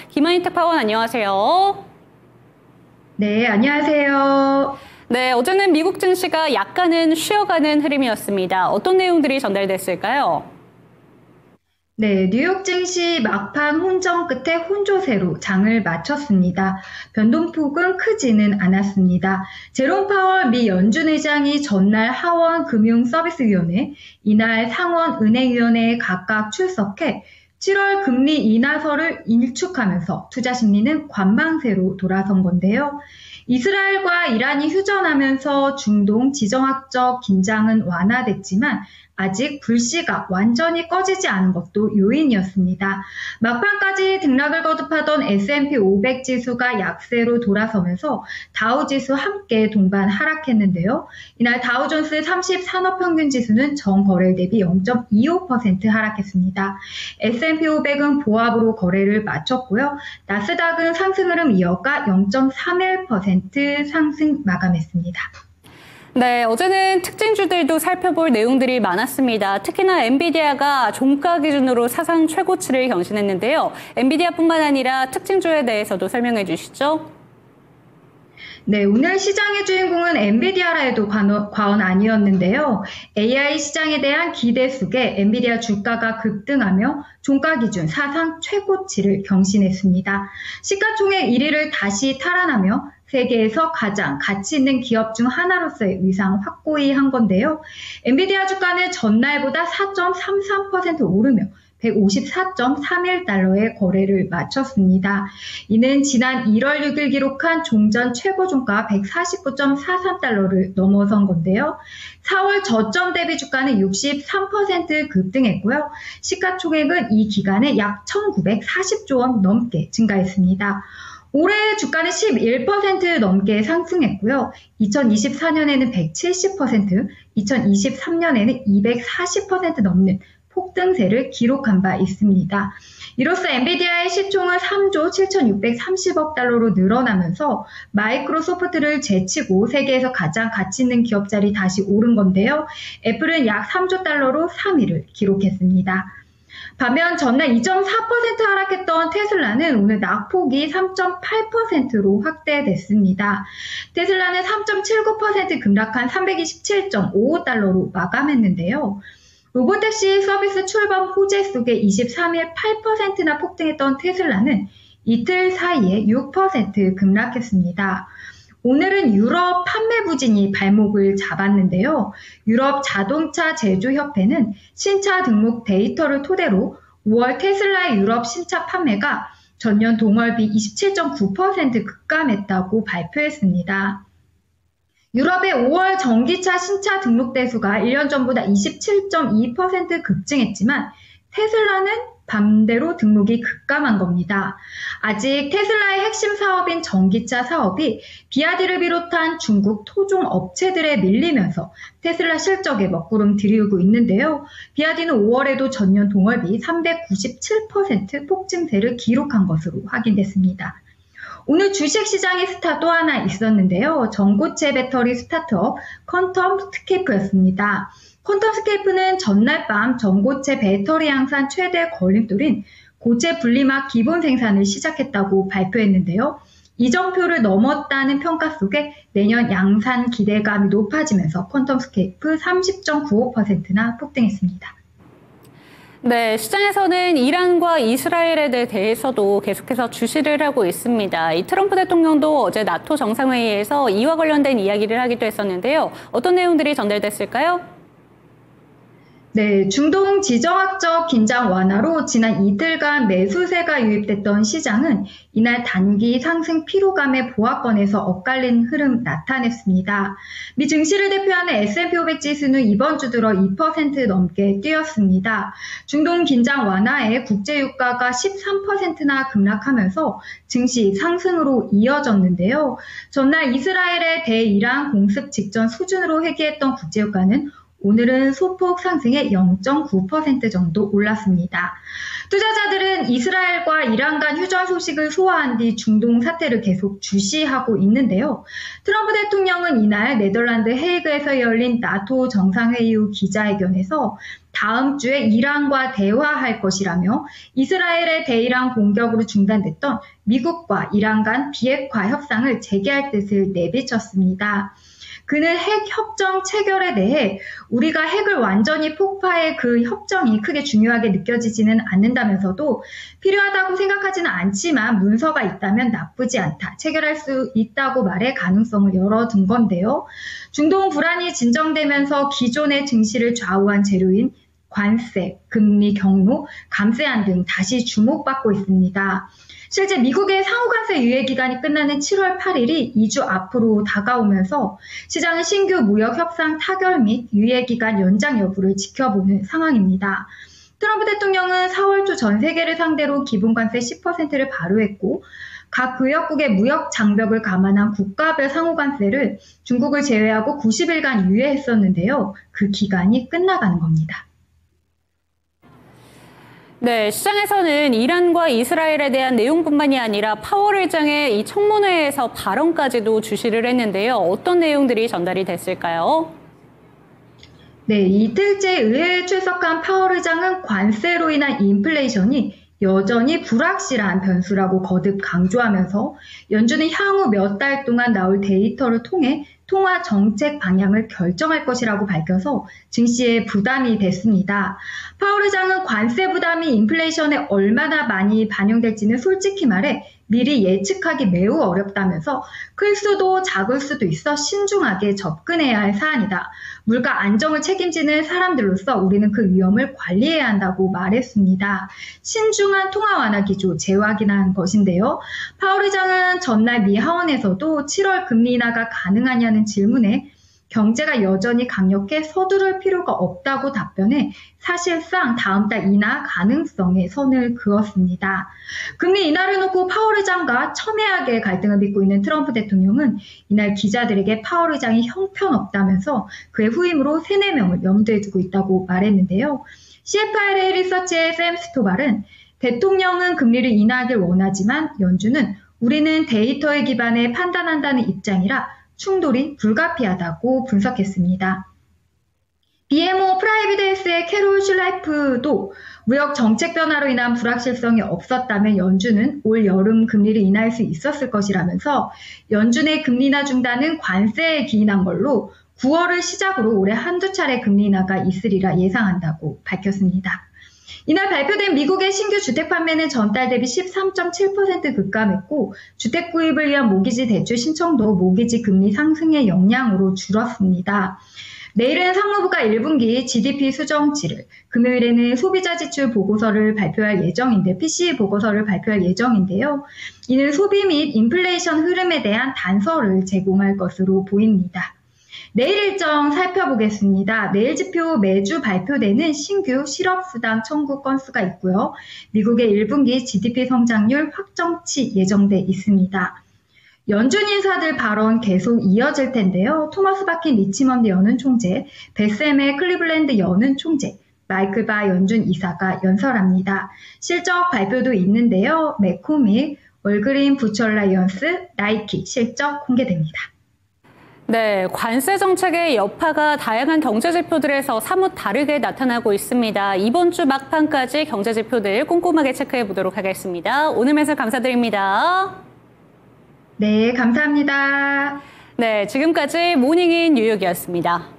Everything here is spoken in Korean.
김한희 특파원 안녕하세요. 네, 안녕하세요. 네, 어제는 미국 증시가 약간은 쉬어가는 흐름이었습니다. 어떤 내용들이 전달됐을까요? 네, 뉴욕 증시 막판 혼전 끝에 혼조세로 장을 마쳤습니다. 변동폭은 크지는 않았습니다. 제롬 파월 미 연준 의장이 전날 하원 금융서비스위원회, 이날 상원 은행위원회에 각각 출석해 7월 금리 인하설을 일축하면서 투자 심리는 관망세로 돌아선 건데요. 이스라엘과 이란이 휴전하면서 중동 지정학적 긴장은 완화됐지만 아직 불씨가 완전히 꺼지지 않은 것도 요인이었습니다. 막판까지 등락을 거듭하던 S&P 500 지수가 약세로 돌아서면서 다우 지수 함께 동반 하락했는데요. 이날 다우존스 30 산업평균 지수는 전 거래일 대비 0.25% 하락했습니다. S&P 500은 보합으로 거래를 마쳤고요. 나스닥은 상승 흐름 이어가 0.31% 상승 마감했습니다. 네, 어제는 특징주들도 살펴볼 내용들이 많았습니다. 특히나 엔비디아가 종가 기준으로 사상 최고치를 경신했는데요. 엔비디아뿐만 아니라 특징주에 대해서도 설명해 주시죠. 네, 오늘 시장의 주인공은 엔비디아라 해도 과언 아니었는데요. AI 시장에 대한 기대 속에 엔비디아 주가가 급등하며 종가 기준 사상 최고치를 경신했습니다. 시가총액 1위를 다시 탈환하며 세계에서 가장 가치 있는 기업 중 하나로서의 위상 확고히 한 건데요. 엔비디아 주가는 전날보다 4.33% 오르며 154.31달러의 거래를 마쳤습니다. 이는 지난 1월 6일 기록한 종전 최고 종가 149.43달러를 넘어선 건데요. 4월 저점 대비 주가는 63% 급등했고요. 시가총액은 이 기간에 약 1,940조 원 넘게 증가했습니다. 올해 주가는 11% 넘게 상승했고요. 2024년에는 170%, 2023년에는 240% 넘는 폭등세를 기록한 바 있습니다. 이로써 엔비디아의 시총은 3조 7,630억 달러로 늘어나면서 마이크로소프트를 제치고 세계에서 가장 가치 있는 기업 자리 다시 오른 건데요. 애플은 약 3조 달러로 3위를 기록했습니다. 반면 전날 2.4% 하락했던 테슬라는 오늘 낙폭이 3.8%로 확대됐습니다. 테슬라는 3.79% 급락한 327.55달러로 마감했는데요. 로보택시 서비스 출범 호재 속에 23일 8%나 폭등했던 테슬라는 이틀 사이에 6% 급락했습니다. 오늘은 유럽 판매 부진이 발목을 잡았는데요. 유럽 자동차 제조협회는 신차 등록 데이터를 토대로 5월 테슬라의 유럽 신차 판매가 전년 동월비 27.9% 급감했다고 발표했습니다. 유럽의 5월 전기차 신차 등록 대수가 1년 전보다 27.2% 급증했지만 테슬라는 반대로 등록이 급감한 겁니다. 아직 테슬라의 핵심 사업인 전기차 사업이 비아디를 비롯한 중국 토종 업체들에 밀리면서 테슬라 실적에 먹구름 들이우고 있는데요. 비아디는 5월에도 전년 동월비 397% 폭증세를 기록한 것으로 확인됐습니다. 오늘 주식시장의 스타 또 하나 있었는데요. 전고체 배터리 스타트업 퀀텀스케이프였습니다. 퀀텀스케이프는 전날 밤 전고체 배터리 양산 최대 걸림돌인 고체 분리막 기본 생산을 시작했다고 발표했는데요. 이정표를 넘었다는 평가 속에 내년 양산 기대감이 높아지면서 퀀텀스케이프 30.95%나 폭등했습니다. 네, 시장에서는 이란과 이스라엘에 대해서도 계속해서 주시를 하고 있습니다. 이 트럼프 대통령도 어제 나토 정상회의에서 이와 관련된 이야기를 하기도 했었는데요. 어떤 내용들이 전달됐을까요? 네, 중동 지정학적 긴장 완화로 지난 이틀간 매수세가 유입됐던 시장은 이날 단기 상승 피로감의 보합권에서 엇갈린 흐름 나타냈습니다. 미 증시를 대표하는 S&P 500 지수는 이번 주 들어 2% 넘게 뛰었습니다. 중동 긴장 완화에 국제유가가 13%나 급락하면서 증시 상승으로 이어졌는데요. 전날 이스라엘의 대이란 공습 직전 수준으로 회귀했던 국제유가는 오늘은 소폭 상승해 0.9% 정도 올랐습니다. 투자자들은 이스라엘과 이란 간 휴전 소식을 소화한 뒤 중동 사태를 계속 주시하고 있는데요. 트럼프 대통령은 이날 네덜란드 헤이그에서 열린 나토 정상회의 후 기자회견에서 다음 주에 이란과 대화할 것이라며 이스라엘의 대이란 공격으로 중단됐던 미국과 이란 간 비핵화 협상을 재개할 뜻을 내비쳤습니다. 그는 핵 협정 체결에 대해 우리가 핵을 완전히 폭파해 그 협정이 크게 중요하게 느껴지지는 않는다면서도 필요하다고 생각하지는 않지만 문서가 있다면 나쁘지 않다. 체결할 수 있다고 말해 가능성을 열어둔 건데요. 중동 불안이 진정되면서 기존의 증시를 좌우한 재료인 관세, 금리 경로, 감세안 등 다시 주목받고 있습니다. 실제 미국의 상호관세 유예기간이 끝나는 7월 8일이 2주 앞으로 다가오면서 시장은 신규 무역 협상 타결 및 유예기간 연장 여부를 지켜보는 상황입니다. 트럼프 대통령은 4월 초 전 세계를 상대로 기본관세 10%를 발효했고 각 교역국의 무역 장벽을 감안한 국가별 상호관세를 중국을 제외하고 90일간 유예했었는데요. 그 기간이 끝나가는 겁니다. 네, 시장에서는 이란과 이스라엘에 대한 내용뿐만이 아니라 파월 의장의 이 청문회에서 발언까지도 주시를 했는데요. 어떤 내용들이 전달이 됐을까요? 네, 이틀째 의회에 출석한 파월 의장은 관세로 인한 인플레이션이 여전히 불확실한 변수라고 거듭 강조하면서 연준은 향후 몇 달 동안 나올 데이터를 통해 통화 정책 방향을 결정할 것이라고 밝혀서 증시에 부담이 됐습니다. 파월 의장은 관세 부담이 인플레이션에 얼마나 많이 반영될지는 솔직히 말해 미리 예측하기 매우 어렵다면서 클 수도 작을 수도 있어 신중하게 접근해야 할 사안이다. 물가 안정을 책임지는 사람들로서 우리는 그 위험을 관리해야 한다고 말했습니다. 신중한 통화 완화 기조 재확인한 것인데요. 파월 의장은 전날 미 하원에서도 7월 금리 인하가 가능하냐는 질문에 경제가 여전히 강력해 서두를 필요가 없다고 답변해 사실상 다음 달 인하 가능성에 선을 그었습니다. 금리 인하를 놓고 파월 의장과 첨예하게 갈등을 빚고 있는 트럼프 대통령은 이날 기자들에게 파월 의장이 형편없다면서 그의 후임으로 3, 4명을 염두에 두고 있다고 말했는데요. CFRA 리서치의 샘 스토발은 대통령은 금리를 인하하길 원하지만 연준은 우리는 데이터에 기반해 판단한다는 입장이라 충돌이 불가피하다고 분석했습니다. BMO 프라이빗헬스의 캐롤 슐라이프도 무역 정책 변화로 인한 불확실성이 없었다면 연준은 올 여름 금리를 인하할 수 있었을 것이라면서 연준의 금리 인하 중단은 관세에 기인한 걸로 9월을 시작으로 올해 한두 차례 금리 인하가 있으리라 예상한다고 밝혔습니다. 이날 발표된 미국의 신규 주택 판매는 전달 대비 13.7% 급감했고 주택 구입을 위한 모기지 대출 신청도 모기지 금리 상승의 영향으로 줄었습니다. 내일은 상무부가 1분기 GDP 수정치를, 금요일에는 소비자 지출 보고서를 발표할 예정인데 PCE 보고서를 발표할 예정인데요. 이는 소비 및 인플레이션 흐름에 대한 단서를 제공할 것으로 보입니다. 내일 일정 살펴보겠습니다. 내일 지표 매주 발표되는 신규 실업수당 청구 건수가 있고요. 미국의 1분기 GDP 성장률 확정치 예정돼 있습니다. 연준 인사들 발언 계속 이어질 텐데요. 토마스 바킨 리치먼드 연은 총재, 베셈의 클리블랜드 연은 총재, 마이클 바 연준 이사가 연설합니다. 실적 발표도 있는데요. 매코믹, 월그린 부처라이언스, 나이키 실적 공개됩니다. 네, 관세 정책의 여파가 다양한 경제 지표들에서 사뭇 다르게 나타나고 있습니다. 이번 주 막판까지 경제 지표들 꼼꼼하게 체크해 보도록 하겠습니다. 오늘 말씀 감사드립니다. 네, 감사합니다. 네, 지금까지 모닝인 뉴욕이었습니다.